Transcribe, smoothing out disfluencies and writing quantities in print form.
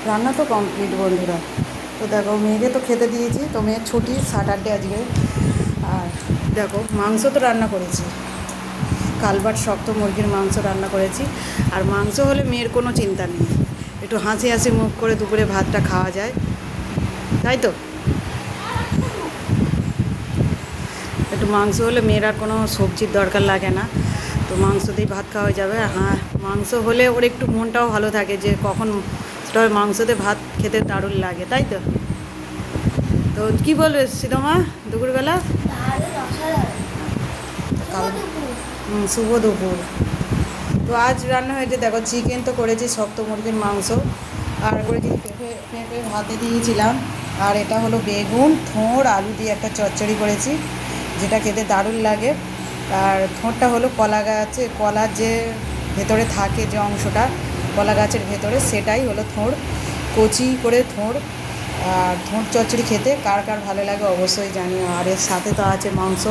রান্না তো কমপ্লিট বন্ধুরা। তো দেখো মেয়েকে তো খেতে দিয়েছি, তো মেয়ের ছুটি স্যাটারডে আজকে। আর দেখো মাংস তো রান্না করেছি, কালবাট শক্ত মুরগির মাংস রান্না করেছি। আর মাংস হলে মেয়ের কোনো চিন্তা নেই, একটু হাসি হাসি মুখ করে দুপুরে ভাতটা খাওয়া যায়, তাই তো। একটু মাংস হলে মেয়ের আর কোনো সবজির দরকার লাগে না, তো মাংস দিয়ে ভাত খাওয়া যাবে। হ্যাঁ, মাংস হলে ওর একটু মনটাও ভালো থাকে যে কখন তবে মাংস দিয়ে ভাত খেতে দারুণ লাগে, তাই তো। তো কী বলবে সীতামা দুপুরবেলা? শুভ দুপুর। তো আজ রান্না হয়েছে দেখো চিকেন তো করেছি, শক্ত মুরগির মাংস, আর করেছি পেঁপে পেঁপে ভাতে দিয়েছিলাম। আর এটা হলো বেগুন থোড় আলু দিয়ে একটা চচ্চড়ি করেছি, যেটা খেতে দারুণ লাগে। আর থোড়টা হলো কলা গাছে, কলার যে ভেতরে থাকে যে অংশটা কলা গাছের ভেতরে, সেটাই হলো থোড়, কচি করে থোড়। আর থোড় চচ্চড়ি খেতে কার কার ভালো লাগে অবশ্যই জানিও। আর এর সাথে তো আছে মাংস।